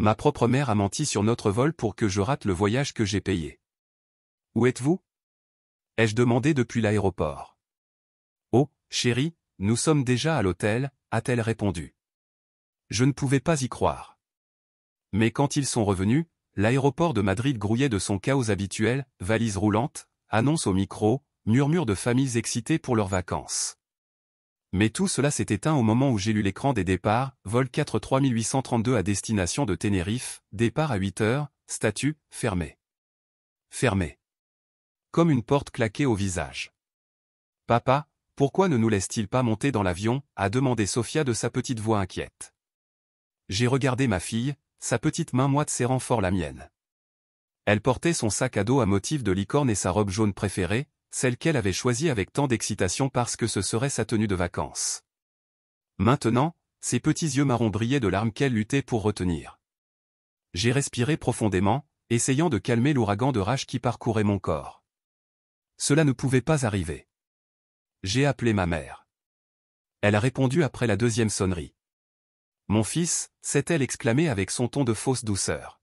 Ma propre mère a menti sur notre vol pour que je rate le voyage que j'ai payé. Où êtes-vous? Ai-je demandé depuis l'aéroport. Oh, chérie, nous sommes déjà à l'hôtel, a-t-elle répondu. Je ne pouvais pas y croire. Mais quand ils sont revenus, l'aéroport de Madrid grouillait de son chaos habituel, valises roulantes, annonces au micro, murmures de familles excitées pour leurs vacances. Mais tout cela s'est éteint au moment où j'ai lu l'écran des départs, vol 43832 à destination de Tenerife, départ à 8 heures, statut, fermé. Fermé. Comme une porte claquée au visage. Papa, pourquoi ne nous laisse-t-il pas monter dans l'avion, a demandé Sofia de sa petite voix inquiète. J'ai regardé ma fille, sa petite main moite serrant fort la mienne. Elle portait son sac à dos à motif de licorne et sa robe jaune préférée, celle qu'elle avait choisie avec tant d'excitation parce que ce serait sa tenue de vacances. Maintenant, ses petits yeux marrons brillaient de larmes qu'elle luttait pour retenir. J'ai respiré profondément, essayant de calmer l'ouragan de rage qui parcourait mon corps. Cela ne pouvait pas arriver. J'ai appelé ma mère. Elle a répondu après la deuxième sonnerie. Mon fils, s'est-elle exclamée avec son ton de fausse douceur.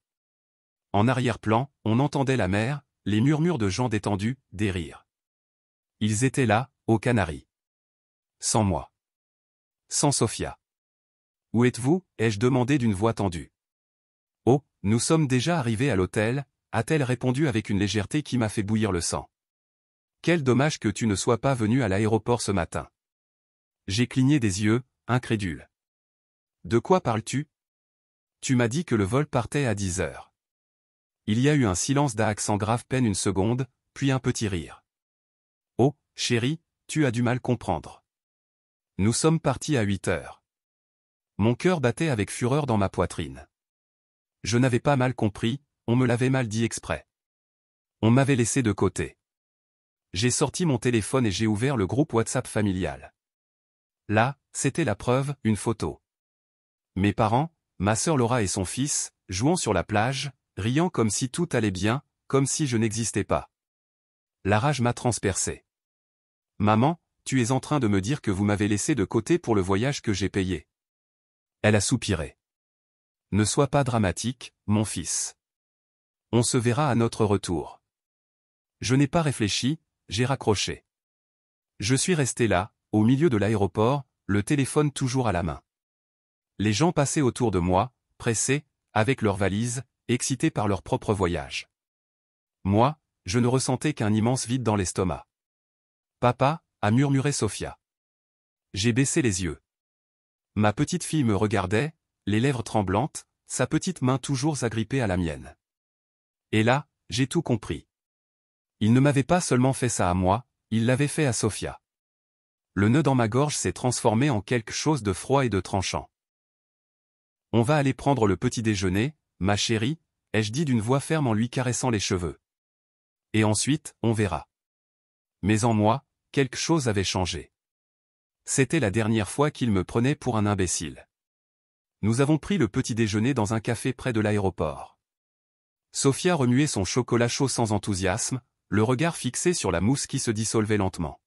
En arrière-plan, on entendait la mer, les murmures de gens détendus, des rires. Ils étaient là, aux Canaries. Sans moi. Sans Sofia. Où êtes-vous? Ai-je demandé d'une voix tendue. Oh, nous sommes déjà arrivés à l'hôtel, a-t-elle répondu avec une légèreté qui m'a fait bouillir le sang. Quel dommage que tu ne sois pas venu à l'aéroport ce matin. J'ai cligné des yeux, incrédule. De quoi parles-tu? Tu m'as dit que le vol partait à 10 heures. Il y a eu un silence d'accent grave peine une seconde, puis un petit rire. Oh, chérie, tu as du mal comprendre. Nous sommes partis à 8 heures. Mon cœur battait avec fureur dans ma poitrine. Je n'avais pas mal compris, on me l'avait mal dit exprès. On m'avait laissé de côté. J'ai sorti mon téléphone et j'ai ouvert le groupe WhatsApp familial. Là, c'était la preuve, une photo. Mes parents, ma sœur Laura et son fils, jouant sur la plage, riant comme si tout allait bien, comme si je n'existais pas. La rage m'a transpercé. Maman, tu es en train de me dire que vous m'avez laissé de côté pour le voyage que j'ai payé. Elle a soupiré. Ne sois pas dramatique, mon fils. On se verra à notre retour. Je n'ai pas réfléchi, j'ai raccroché. Je suis resté là, au milieu de l'aéroport, le téléphone toujours à la main. Les gens passaient autour de moi, pressés, avec leurs valises, excités par leur propre voyage. Moi, je ne ressentais qu'un immense vide dans l'estomac. Papa, a murmuré Sofia. J'ai baissé les yeux. Ma petite fille me regardait, les lèvres tremblantes, sa petite main toujours agrippée à la mienne. Et là, j'ai tout compris. Il ne m'avait pas seulement fait ça à moi, il l'avait fait à Sofia. Le nœud dans ma gorge s'est transformé en quelque chose de froid et de tranchant. On va aller prendre le petit déjeuner, ma chérie, ai-je dit d'une voix ferme en lui caressant les cheveux. Et ensuite, on verra. Mais en moi, quelque chose avait changé. C'était la dernière fois qu'il me prenait pour un imbécile. Nous avons pris le petit déjeuner dans un café près de l'aéroport. Sofia remuait son chocolat chaud sans enthousiasme, le regard fixé sur la mousse qui se dissolvait lentement.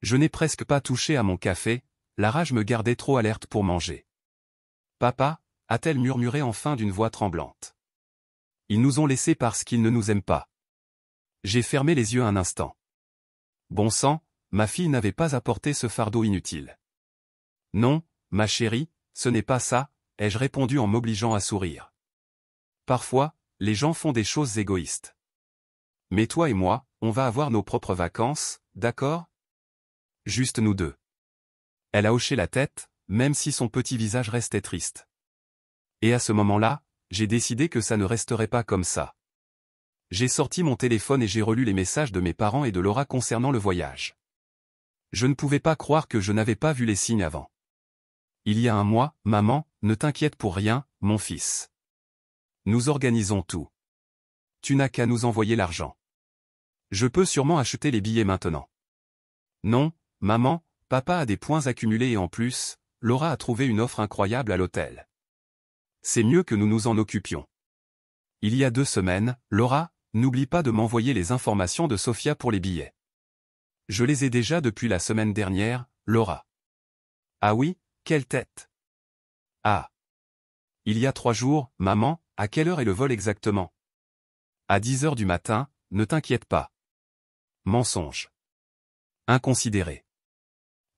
Je n'ai presque pas touché à mon café, la rage me gardait trop alerte pour manger. Papa, a-t-elle murmuré enfin d'une voix tremblante. Ils nous ont laissés parce qu'ils ne nous aiment pas. J'ai fermé les yeux un instant. Bon sang, ma fille n'avait pas apporté ce fardeau inutile. Non, ma chérie, ce n'est pas ça, ai-je répondu en m'obligeant à sourire. Parfois, les gens font des choses égoïstes. Mais toi et moi, on va avoir nos propres vacances, d'accord? Juste nous deux. Elle a hoché la tête, même si son petit visage restait triste. Et à ce moment-là, j'ai décidé que ça ne resterait pas comme ça. J'ai sorti mon téléphone et j'ai relu les messages de mes parents et de Laura concernant le voyage. Je ne pouvais pas croire que je n'avais pas vu les signes avant. Il y a un mois, maman, ne t'inquiète pour rien, mon fils. Nous organisons tout. Tu n'as qu'à nous envoyer l'argent. Je peux sûrement acheter les billets maintenant. Non, maman, papa a des points accumulés et en plus, Laura a trouvé une offre incroyable à l'hôtel. C'est mieux que nous nous en occupions. Il y a 2 semaines, Laura, n'oublie pas de m'envoyer les informations de Sofia pour les billets. Je les ai déjà depuis la semaine dernière, Laura. Ah oui, quelle tête. Ah. Il y a 3 jours, maman, à quelle heure est le vol exactement? À 10 heures du matin, ne t'inquiète pas. Mensonge. Inconsidéré.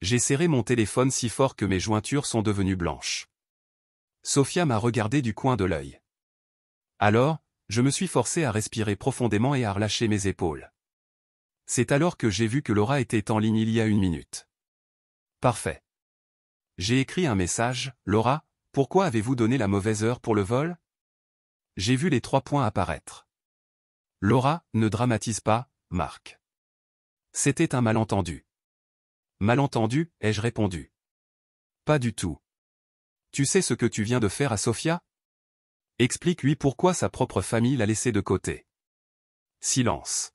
J'ai serré mon téléphone si fort que mes jointures sont devenues blanches. Sophia m'a regardé du coin de l'œil. Alors, je me suis forcé à respirer profondément et à relâcher mes épaules. C'est alors que j'ai vu que Laura était en ligne il y a 1 minute. Parfait. J'ai écrit un message, Laura, pourquoi avez-vous donné la mauvaise heure pour le vol? J'ai vu les 3 points apparaître. Laura, ne dramatise pas, Marc. C'était un malentendu. Malentendu, ai-je répondu. Pas du tout. Tu sais ce que tu viens de faire à Sophia? Explique-lui pourquoi sa propre famille l'a laissé de côté. Silence.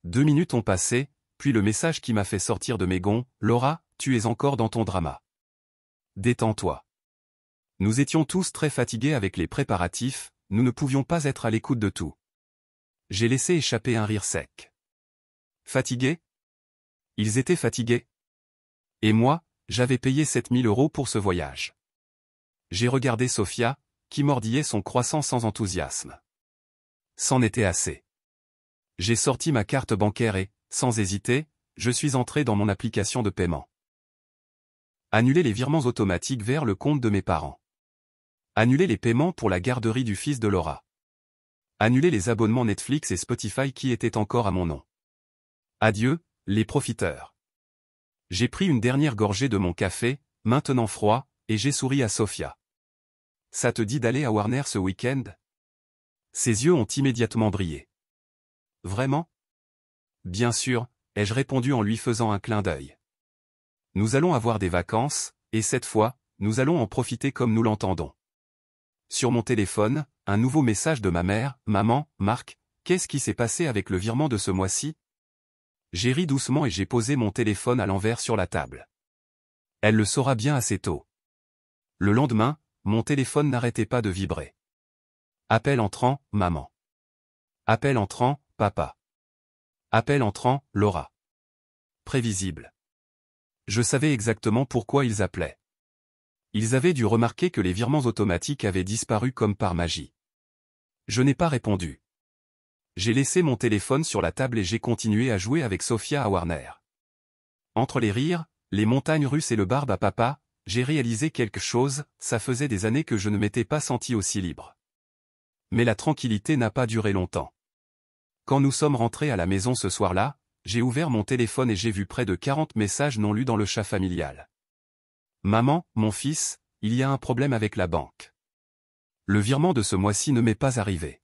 2 minutes ont passé, puis le message qui m'a fait sortir de mes gonds, Laura, tu es encore dans ton drama. Détends-toi. Nous étions tous très fatigués avec les préparatifs, nous ne pouvions pas être à l'écoute de tout. J'ai laissé échapper un rire sec. Fatigués? Ils étaient fatigués. Et moi, j'avais payé 7 000 € pour ce voyage. J'ai regardé Sophia, qui mordillait son croissant sans enthousiasme. C'en était assez. J'ai sorti ma carte bancaire et, sans hésiter, je suis entré dans mon application de paiement. Annuler les virements automatiques vers le compte de mes parents. Annuler les paiements pour la garderie du fils de Laura. Annuler les abonnements Netflix et Spotify qui étaient encore à mon nom. Adieu, les profiteurs. J'ai pris une dernière gorgée de mon café, maintenant froid, et j'ai souri à Sophia. Ça te dit d'aller à Warner ce week-end? Ses yeux ont immédiatement brillé. Vraiment? Bien sûr, ai-je répondu en lui faisant un clin d'œil. Nous allons avoir des vacances, et cette fois, nous allons en profiter comme nous l'entendons. Sur mon téléphone, un nouveau message de ma mère, Maman, Marc, qu'est-ce qui s'est passé avec le virement de ce mois-ci? J'ai ri doucement et j'ai posé mon téléphone à l'envers sur la table. Elle le saura bien assez tôt. Le lendemain, mon téléphone n'arrêtait pas de vibrer. Appel entrant, maman. Appel entrant, papa. Appel entrant, Laura. Prévisible. Je savais exactement pourquoi ils appelaient. Ils avaient dû remarquer que les virements automatiques avaient disparu comme par magie. Je n'ai pas répondu. J'ai laissé mon téléphone sur la table et j'ai continué à jouer avec Sophia à Warner. Entre les rires, les montagnes russes et le barbe à papa, j'ai réalisé quelque chose, ça faisait des années que je ne m'étais pas senti aussi libre. Mais la tranquillité n'a pas duré longtemps. Quand nous sommes rentrés à la maison ce soir-là, j'ai ouvert mon téléphone et j'ai vu près de 40 messages non lus dans le chat familial. Maman, mon fils, il y a un problème avec la banque. Le virement de ce mois-ci ne m'est pas arrivé.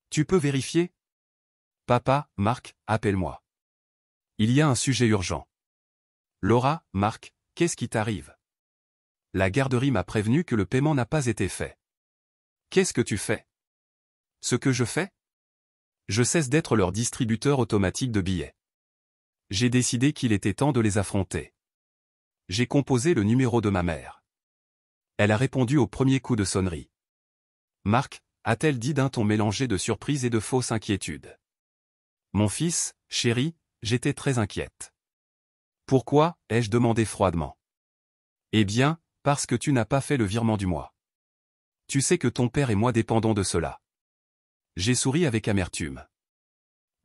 Tu peux vérifier? Papa, Marc, appelle-moi. Il y a un sujet urgent. Laura, Marc, qu'est-ce qui t'arrive? La garderie m'a prévenu que le paiement n'a pas été fait. Qu'est-ce que tu fais? Ce que je fais? Je cesse d'être leur distributeur automatique de billets. J'ai décidé qu'il était temps de les affronter. J'ai composé le numéro de ma mère. Elle a répondu au premier coup de sonnerie. Marc, a-t-elle dit d'un ton mélangé de surprise et de fausse inquiétude. Mon fils, chéri, j'étais très inquiète. Pourquoi, ai-je demandé froidement. Eh bien, parce que tu n'as pas fait le virement du mois. Tu sais que ton père et moi dépendons de cela. J'ai souri avec amertume.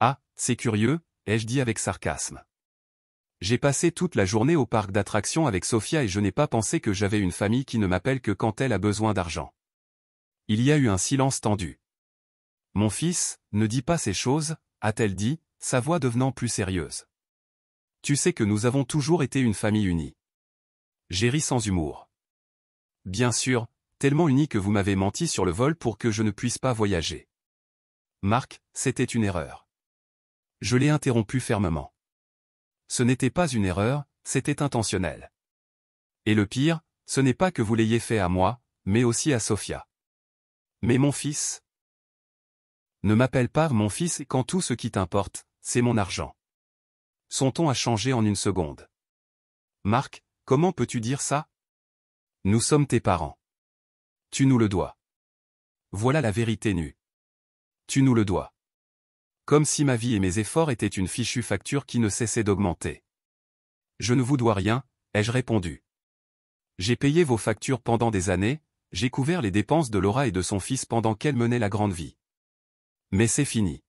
Ah, c'est curieux, ai-je dit avec sarcasme. J'ai passé toute la journée au parc d'attractions avec Sophia et je n'ai pas pensé que j'avais une famille qui ne m'appelle que quand elle a besoin d'argent. Il y a eu un silence tendu. Mon fils, ne dis pas ces choses, a-t-elle dit, sa voix devenant plus sérieuse. Tu sais que nous avons toujours été une famille unie. J'ai ri sans humour. Bien sûr, tellement unie que vous m'avez menti sur le vol pour que je ne puisse pas voyager. Marc, c'était une erreur. Je l'ai interrompu fermement. Ce n'était pas une erreur, c'était intentionnel. Et le pire, ce n'est pas que vous l'ayez fait à moi, mais aussi à Sophia. Mais mon fils? Ne m'appelle pas mon fils quand tout ce qui t'importe, c'est mon argent. Son ton a changé en une seconde. Marc, comment peux-tu dire ça? Nous sommes tes parents. Tu nous le dois. Voilà la vérité nue. Tu nous le dois. Comme si ma vie et mes efforts étaient une fichue facture qui ne cessait d'augmenter. Je ne vous dois rien, ai-je répondu. J'ai payé vos factures pendant des années, j'ai couvert les dépenses de Laura et de son fils pendant qu'elle menait la grande vie. Mais c'est fini.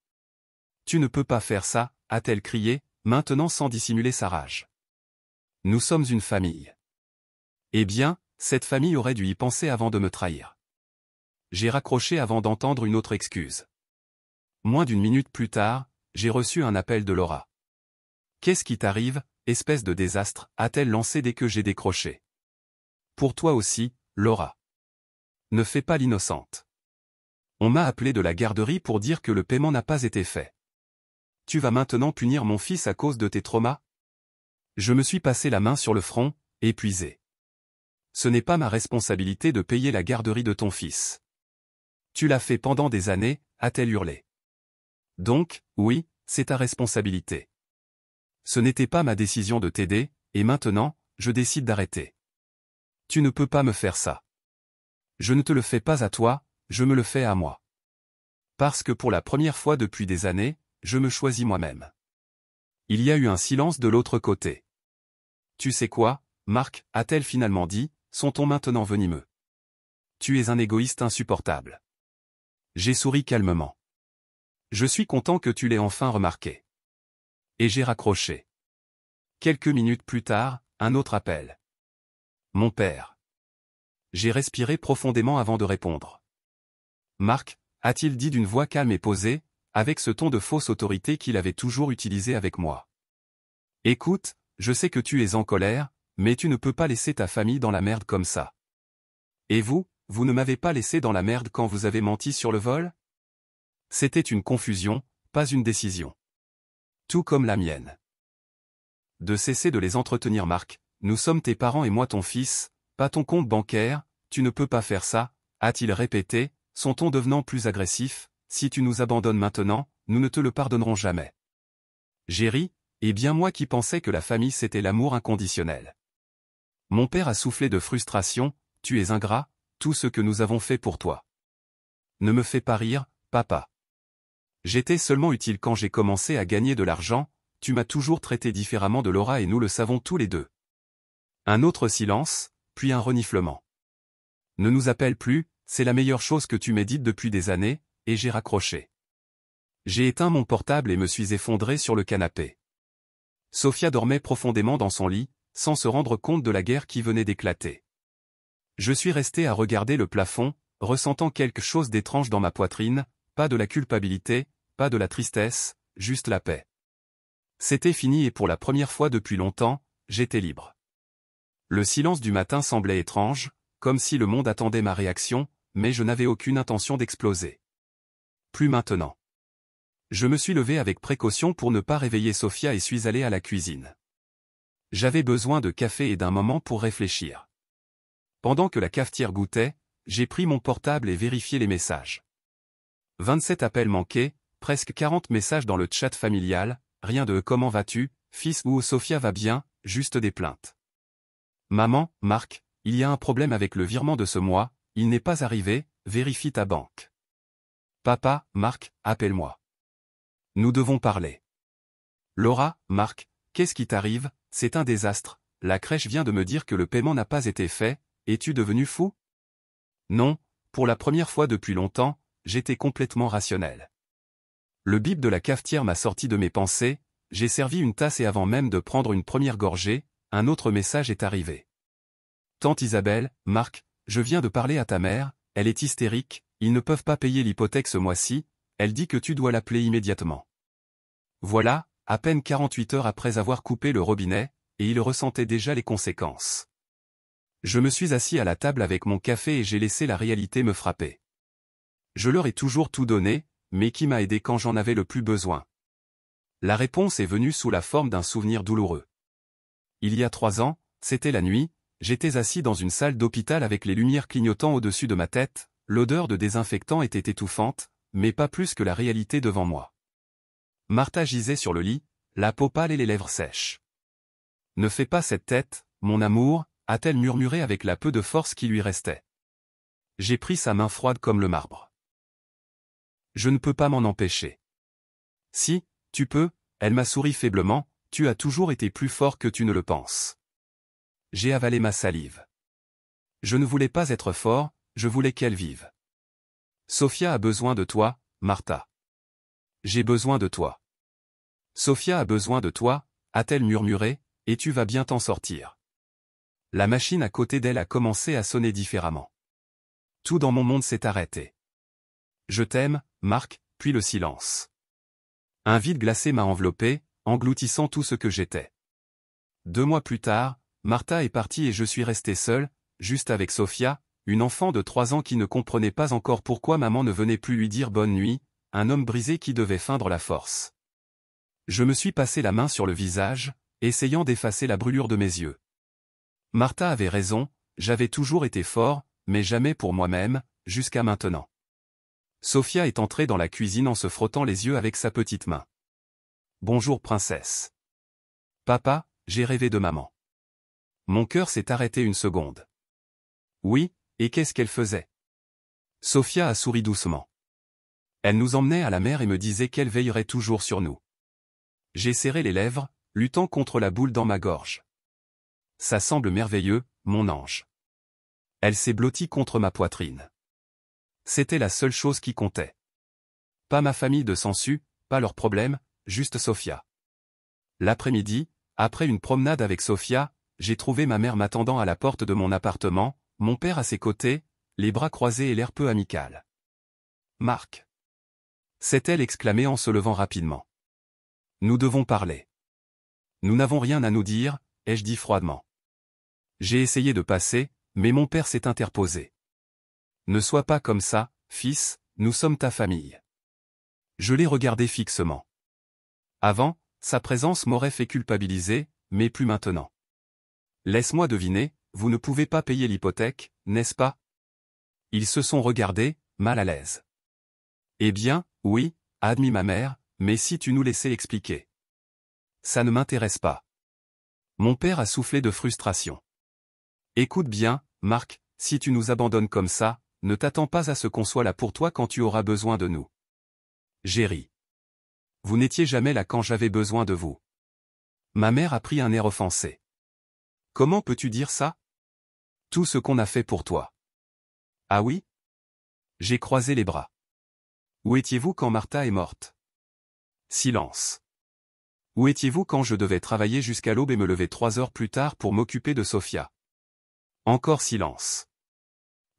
Tu ne peux pas faire ça, a-t-elle crié, maintenant sans dissimuler sa rage. Nous sommes une famille. Eh bien, cette famille aurait dû y penser avant de me trahir. J'ai raccroché avant d'entendre une autre excuse. Moins d'une minute plus tard, j'ai reçu un appel de Laura. Qu'est-ce qui t'arrive, espèce de désastre, a-t-elle lancé dès que j'ai décroché. Pour toi aussi, Laura. Ne fais pas l'innocente. On m'a appelé de la garderie pour dire que le paiement n'a pas été fait. Tu vas maintenant punir mon fils à cause de tes traumas? Je me suis passé la main sur le front, épuisé. Ce n'est pas ma responsabilité de payer la garderie de ton fils. Tu l'as fait pendant des années, a-t-elle hurlé. Donc, oui, c'est ta responsabilité. Ce n'était pas ma décision de t'aider, et maintenant, je décide d'arrêter. Tu ne peux pas me faire ça. Je ne te le fais pas à toi, je me le fais à moi. Parce que pour la première fois depuis des années, je me choisis moi-même. Il y a eu un silence de l'autre côté. Tu sais quoi, Marc, a-t-elle finalement dit, sont-on maintenant venimeux? Tu es un égoïste insupportable. J'ai souri calmement. Je suis content que tu l'aies enfin remarqué. Et j'ai raccroché. Quelques minutes plus tard, un autre appel. Mon père. J'ai respiré profondément avant de répondre. Marc, a-t-il dit d'une voix calme et posée, avec ce ton de fausse autorité qu'il avait toujours utilisé avec moi. Écoute, je sais que tu es en colère, mais tu ne peux pas laisser ta famille dans la merde comme ça. Et vous, vous ne m'avez pas laissé dans la merde quand vous avez menti sur le vol? C'était une confusion, pas une décision. Tout comme la mienne. De cesser de les entretenir, Marc, nous sommes tes parents et moi ton fils, pas ton compte bancaire, tu ne peux pas faire ça, a-t-il répété, son ton devenant plus agressif, si tu nous abandonnes maintenant, nous ne te le pardonnerons jamais. J'ai ri, et bien moi qui pensais que la famille c'était l'amour inconditionnel. Mon père a soufflé de frustration, tu es ingrat, tout ce que nous avons fait pour toi. Ne me fais pas rire, papa. J'étais seulement utile quand j'ai commencé à gagner de l'argent, tu m'as toujours traité différemment de Laura et nous le savons tous les deux. Un autre silence, puis un reniflement. Ne nous appelle plus, c'est la meilleure chose que tu m'aies dite depuis des années, et j'ai raccroché. J'ai éteint mon portable et me suis effondré sur le canapé. Sophia dormait profondément dans son lit, sans se rendre compte de la guerre qui venait d'éclater. Je suis resté à regarder le plafond, ressentant quelque chose d'étrange dans ma poitrine, pas de la culpabilité, pas de la tristesse, juste la paix. C'était fini et pour la première fois depuis longtemps, j'étais libre. Le silence du matin semblait étrange, comme si le monde attendait ma réaction, mais je n'avais aucune intention d'exploser. Plus maintenant. Je me suis levé avec précaution pour ne pas réveiller Sophia et suis allé à la cuisine. J'avais besoin de café et d'un moment pour réfléchir. Pendant que la cafetière goûtait, j'ai pris mon portable et vérifié les messages. 27 appels manqués, presque 40 messages dans le chat familial, rien de « comment vas-tu, fils » ou « Sophia va bien », juste des plaintes. Maman, Marc, il y a un problème avec le virement de ce mois, il n'est pas arrivé, vérifie ta banque. Papa, Marc, appelle-moi. Nous devons parler. Laura, Marc, qu'est-ce qui t'arrive? C'est un désastre, la crèche vient de me dire que le paiement n'a pas été fait, es-tu devenu fou? Non, pour la première fois depuis longtemps, j'étais complètement rationnel. Le bip de la cafetière m'a sorti de mes pensées, j'ai servi une tasse et avant même de prendre une première gorgée, un autre message est arrivé. Tante Isabelle, Marc, je viens de parler à ta mère, elle est hystérique, ils ne peuvent pas payer l'hypothèque ce mois-ci, elle dit que tu dois l'appeler immédiatement. Voilà, à peine 48 heures après avoir coupé le robinet, et il ressentait déjà les conséquences. Je me suis assis à la table avec mon café et j'ai laissé la réalité me frapper. Je leur ai toujours tout donné, mais qui m'a aidé quand j'en avais le plus besoin? La réponse est venue sous la forme d'un souvenir douloureux. Il y a 3 ans, c'était la nuit, j'étais assis dans une salle d'hôpital avec les lumières clignotant au-dessus de ma tête, l'odeur de désinfectant était étouffante, mais pas plus que la réalité devant moi. Martha gisait sur le lit, la peau pâle et les lèvres sèches. « Ne fais pas cette tête, mon amour », a-t-elle murmuré avec la peu de force qui lui restait. J'ai pris sa main froide comme le marbre. Je ne peux pas m'en empêcher. Si, tu peux, elle m'a souri faiblement, tu as toujours été plus fort que tu ne le penses. J'ai avalé ma salive. Je ne voulais pas être fort, je voulais qu'elle vive. Sofia a besoin de toi, Martha. J'ai besoin de toi. Sofia a besoin de toi, a-t-elle murmuré, et tu vas bien t'en sortir. La machine à côté d'elle a commencé à sonner différemment. Tout dans mon monde s'est arrêté. Je t'aime, Marc, puis le silence. Un vide glacé m'a enveloppé, engloutissant tout ce que j'étais. 2 mois plus tard, Martha est partie et je suis resté seul, juste avec Sofia, une enfant de 3 ans qui ne comprenait pas encore pourquoi maman ne venait plus lui dire bonne nuit, un homme brisé qui devait feindre la force. Je me suis passé la main sur le visage, essayant d'effacer la brûlure de mes yeux. Martha avait raison, j'avais toujours été fort, mais jamais pour moi-même, jusqu'à maintenant. Sofia est entrée dans la cuisine en se frottant les yeux avec sa petite main. Bonjour princesse. Papa, j'ai rêvé de maman. Mon cœur s'est arrêté une seconde. Oui, et qu'est-ce qu'elle faisait? Sofia a souri doucement. Elle nous emmenait à la mer et me disait qu'elle veillerait toujours sur nous. J'ai serré les lèvres, luttant contre la boule dans ma gorge. Ça semble merveilleux, mon ange. Elle s'est blottie contre ma poitrine. C'était la seule chose qui comptait. Pas ma famille de sangsues, pas leurs problèmes, juste Sofia. L'après-midi, après une promenade avec Sofia, j'ai trouvé ma mère m'attendant à la porte de mon appartement, mon père à ses côtés, les bras croisés et l'air peu amical. Marc. S'est-elle exclamée en se levant rapidement. Nous devons parler. Nous n'avons rien à nous dire, ai-je dit froidement. J'ai essayé de passer, mais mon père s'est interposé. Ne sois pas comme ça, fils, nous sommes ta famille. Je l'ai regardé fixement. Avant, sa présence m'aurait fait culpabiliser, mais plus maintenant. Laisse-moi deviner, vous ne pouvez pas payer l'hypothèque, n'est-ce pas? Ils se sont regardés, mal à l'aise. Eh bien, oui, a admis ma mère, mais si tu nous laissais expliquer. Ça ne m'intéresse pas. Mon père a soufflé de frustration. Écoute bien, Marc, si tu nous abandonnes comme ça, ne t'attends pas à ce qu'on soit là pour toi quand tu auras besoin de nous. J'ai ri. Vous n'étiez jamais là quand j'avais besoin de vous. Ma mère a pris un air offensé. Comment peux-tu dire ça? Tout ce qu'on a fait pour toi. Ah oui? J'ai croisé les bras. Où étiez-vous quand Martha est morte? Silence. Où étiez-vous quand je devais travailler jusqu'à l'aube et me lever 3 heures plus tard pour m'occuper de Sofia? Encore silence.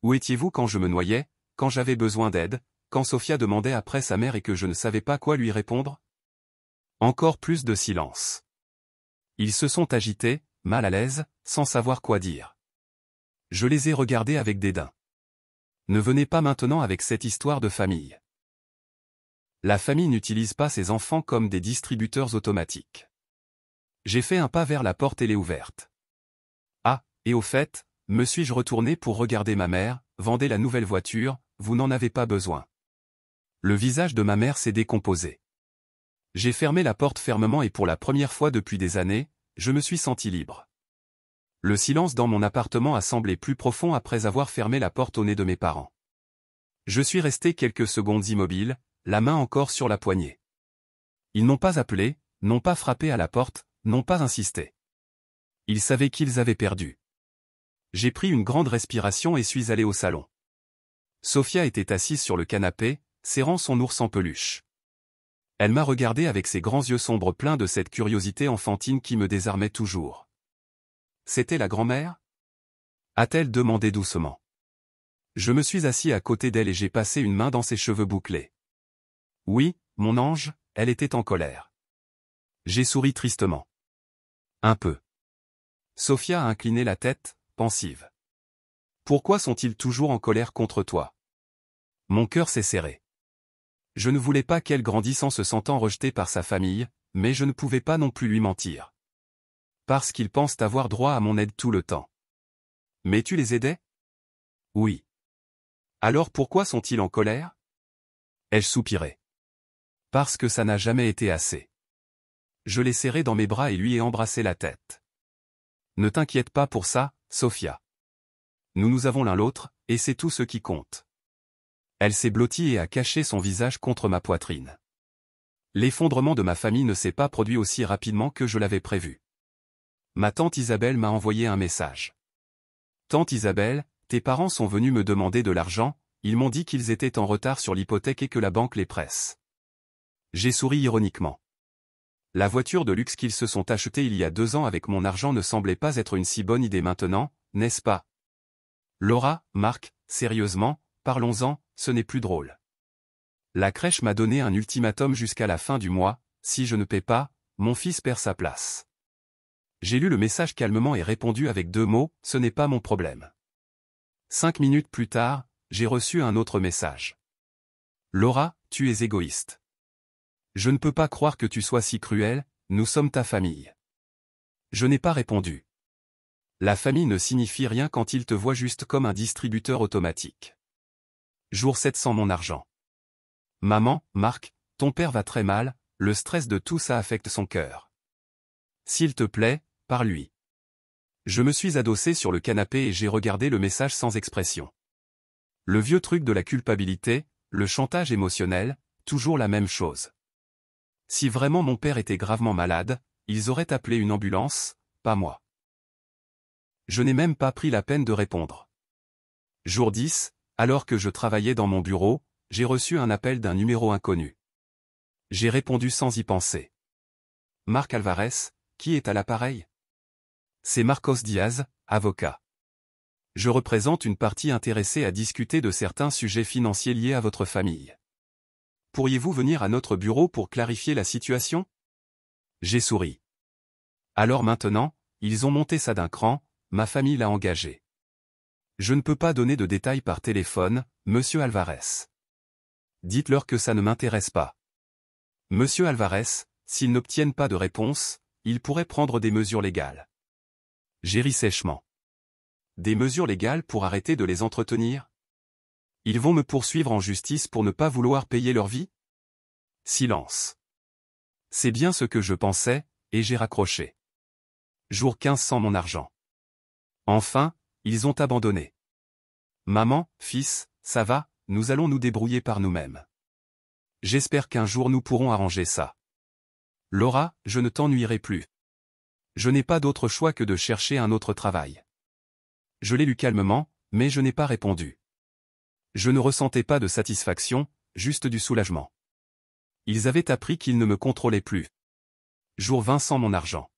Où étiez-vous quand je me noyais, quand j'avais besoin d'aide, quand Sofia demandait après sa mère et que je ne savais pas quoi lui répondre? Encore plus de silence. Ils se sont agités, mal à l'aise, sans savoir quoi dire. Je les ai regardés avec dédain. Ne venez pas maintenant avec cette histoire de famille. La famille n'utilise pas ses enfants comme des distributeurs automatiques. J'ai fait un pas vers la porte et l'ai ouverte. Ah, et au fait, me suis-je retourné pour regarder ma mère, vendez la nouvelle voiture, vous n'en avez pas besoin. Le visage de ma mère s'est décomposé. J'ai fermé la porte fermement et pour la première fois depuis des années, je me suis senti libre. Le silence dans mon appartement a semblé plus profond après avoir fermé la porte au nez de mes parents. Je suis resté quelques secondes immobile, la main encore sur la poignée. Ils n'ont pas appelé, n'ont pas frappé à la porte, n'ont pas insisté. Ils savaient qu'ils avaient perdu. J'ai pris une grande respiration et suis allé au salon. Sofia était assise sur le canapé, serrant son ours en peluche. Elle m'a regardé avec ses grands yeux sombres pleins de cette curiosité enfantine qui me désarmait toujours. C'était la grand-mère? A-t-elle demandé doucement. Je me suis assis à côté d'elle et j'ai passé une main dans ses cheveux bouclés. Oui, mon ange, elle était en colère. J'ai souri tristement. Un peu. Sofia a incliné la tête, pensive. Pourquoi sont-ils toujours en colère contre toi? Mon cœur s'est serré. Je ne voulais pas qu'elle grandisse en se sentant rejetée par sa famille, mais je ne pouvais pas non plus lui mentir. Parce qu'ils pensent avoir droit à mon aide tout le temps. Mais tu les aidais? Oui. Alors pourquoi sont-ils en colère? Ai-je soupiré. Parce que ça n'a jamais été assez. Je l'ai serré dans mes bras et lui ai embrassé la tête. Ne t'inquiète pas pour ça, Sofia. Nous avons l'un l'autre, et c'est tout ce qui compte. Elle s'est blottie et a caché son visage contre ma poitrine. L'effondrement de ma famille ne s'est pas produit aussi rapidement que je l'avais prévu. Ma tante Isabelle m'a envoyé un message. Tante Isabelle, tes parents sont venus me demander de l'argent, ils m'ont dit qu'ils étaient en retard sur l'hypothèque et que la banque les presse. J'ai souri ironiquement. La voiture de luxe qu'ils se sont achetée il y a 2 ans avec mon argent ne semblait pas être une si bonne idée maintenant, n'est-ce pas? Laura, Marc, sérieusement, parlons-en, ce n'est plus drôle. La crèche m'a donné un ultimatum jusqu'à la fin du mois, si je ne paie pas, mon fils perd sa place. J'ai lu le message calmement et répondu avec 2 mots, ce n'est pas mon problème. 5 minutes plus tard, j'ai reçu un autre message. Laura, tu es égoïste. Je ne peux pas croire que tu sois si cruel, nous sommes ta famille. Je n'ai pas répondu. La famille ne signifie rien quand il te voit juste comme un distributeur automatique. Jour 7 sans mon argent. Maman, Marc, ton père va très mal, le stress de tout ça affecte son cœur. S'il te plaît, parle-lui. Je me suis adossé sur le canapé et j'ai regardé le message sans expression. Le vieux truc de la culpabilité, le chantage émotionnel, toujours la même chose. Si vraiment mon père était gravement malade, ils auraient appelé une ambulance, pas moi. Je n'ai même pas pris la peine de répondre. Jour 10, alors que je travaillais dans mon bureau, j'ai reçu un appel d'un numéro inconnu. J'ai répondu sans y penser. Marc Alvarez, qui est à l'appareil? C'est Marcos Diaz, avocat. Je représente une partie intéressée à discuter de certains sujets financiers liés à votre famille. Pourriez-vous venir à notre bureau pour clarifier la situation? J'ai souri. Alors maintenant, ils ont monté ça d'un cran, ma famille l'a engagé. Je ne peux pas donner de détails par téléphone, monsieur Alvarez. Dites-leur que ça ne m'intéresse pas. Monsieur Alvarez, s'ils n'obtiennent pas de réponse, ils pourraient prendre des mesures légales. J'ai ri sèchement. Des mesures légales pour arrêter de les entretenir? Ils vont me poursuivre en justice pour ne pas vouloir payer leur vie? Silence. C'est bien ce que je pensais, et j'ai raccroché. Jour 15 sans mon argent. Enfin, ils ont abandonné. Maman, fils, ça va, nous allons nous débrouiller par nous-mêmes. J'espère qu'un jour nous pourrons arranger ça. Laura, je ne t'ennuierai plus. Je n'ai pas d'autre choix que de chercher un autre travail. Je l'ai lu calmement, mais je n'ai pas répondu. Je ne ressentais pas de satisfaction, juste du soulagement. Ils avaient appris qu'ils ne me contrôlaient plus. Jour 20 sans mon argent.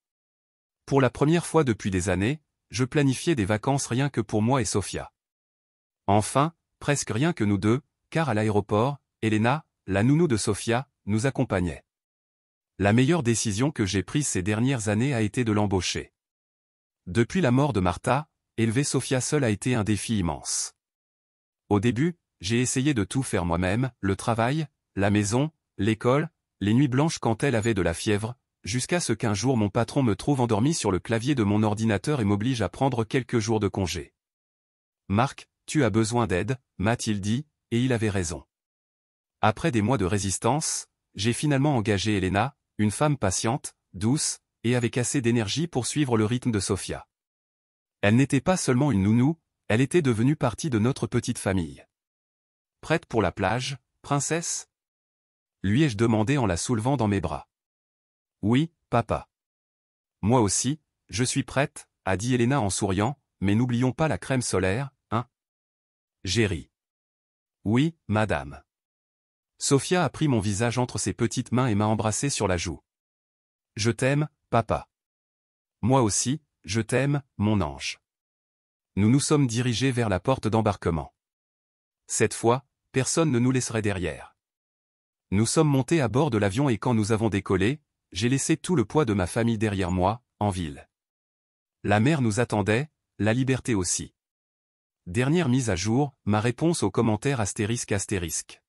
Pour la première fois depuis des années, je planifiais des vacances rien que pour moi et Sophia. Enfin, presque rien que nous deux, car à l'aéroport, Elena, la nounou de Sophia, nous accompagnait. La meilleure décision que j'ai prise ces dernières années a été de l'embaucher. Depuis la mort de Martha, élever Sophia seule a été un défi immense. Au début, j'ai essayé de tout faire moi-même, le travail, la maison, l'école, les nuits blanches quand elle avait de la fièvre, jusqu'à ce qu'un jour mon patron me trouve endormi sur le clavier de mon ordinateur et m'oblige à prendre quelques jours de congé. Marc, tu as besoin d'aide, m'a-t-il dit, et il avait raison. Après des mois de résistance, j'ai finalement engagé Elena, une femme patiente, douce, et avec assez d'énergie pour suivre le rythme de Sophia. Elle n'était pas seulement une nounou, elle était devenue partie de notre petite famille. Prête pour la plage, princesse? Lui ai-je demandé en la soulevant dans mes bras. Oui, papa. Moi aussi, je suis prête, a dit Elena en souriant, mais n'oublions pas la crème solaire, hein? J'ai ri. Oui, madame. Sophia a pris mon visage entre ses petites mains et m'a embrassé sur la joue. Je t'aime, papa. Moi aussi, je t'aime, mon ange. Nous nous sommes dirigés vers la porte d'embarquement. Cette fois, personne ne nous laisserait derrière. Nous sommes montés à bord de l'avion et quand nous avons décollé, j'ai laissé tout le poids de ma famille derrière moi, en ville. La mer nous attendait, la liberté aussi. Dernière mise à jour, ma réponse aux commentaires ***.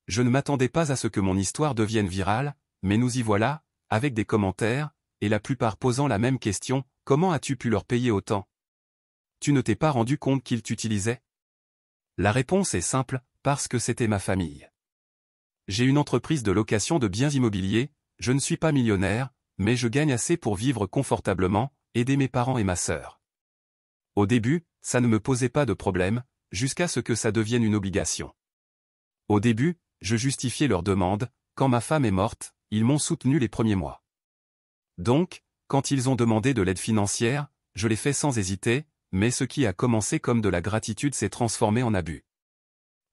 Je ne m'attendais pas à ce que mon histoire devienne virale, mais nous y voilà, avec des commentaires, et la plupart posant la même question, comment as-tu pu leur payer autant? Tu ne t'es pas rendu compte qu'ils t'utilisaient? La réponse est simple, parce que c'était ma famille. J'ai une entreprise de location de biens immobiliers, je ne suis pas millionnaire, mais je gagne assez pour vivre confortablement, aider mes parents et ma sœur. Au début, ça ne me posait pas de problème, jusqu'à ce que ça devienne une obligation. Au début, je justifiais leurs demandes, quand ma femme est morte, ils m'ont soutenu les premiers mois. Donc, quand ils ont demandé de l'aide financière, je l'ai fait sans hésiter, mais ce qui a commencé comme de la gratitude s'est transformé en abus.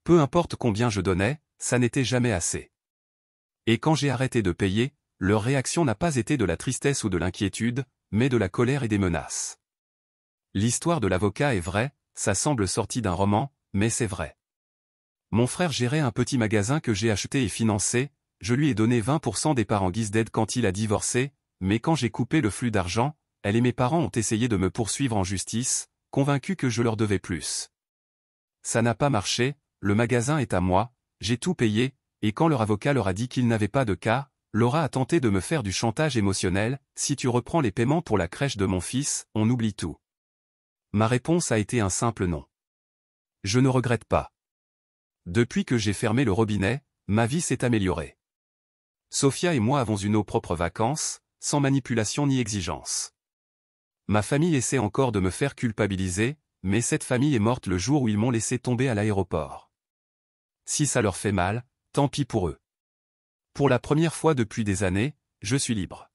Peu importe combien je donnais, ça n'était jamais assez. Et quand j'ai arrêté de payer, leur réaction n'a pas été de la tristesse ou de l'inquiétude, mais de la colère et des menaces. L'histoire de l'avocat est vraie, ça semble sorti d'un roman, mais c'est vrai. Mon frère gérait un petit magasin que j'ai acheté et financé, je lui ai donné 20% des parts en guise d'aide quand il a divorcé, mais quand j'ai coupé le flux d'argent, elle et mes parents ont essayé de me poursuivre en justice, convaincus que je leur devais plus. Ça n'a pas marché, le magasin est à moi, j'ai tout payé, et quand leur avocat leur a dit qu'il n'avait pas de cas, Laura a tenté de me faire du chantage émotionnel, si tu reprends les paiements pour la crèche de mon fils, on oublie tout. Ma réponse a été un simple non. Je ne regrette pas. Depuis que j'ai fermé le robinet, ma vie s'est améliorée. Sophia et moi avons eu nos propres vacances, sans manipulation ni exigence. Ma famille essaie encore de me faire culpabiliser, mais cette famille est morte le jour où ils m'ont laissé tomber à l'aéroport. Si ça leur fait mal, tant pis pour eux. Pour la première fois depuis des années, je suis libre.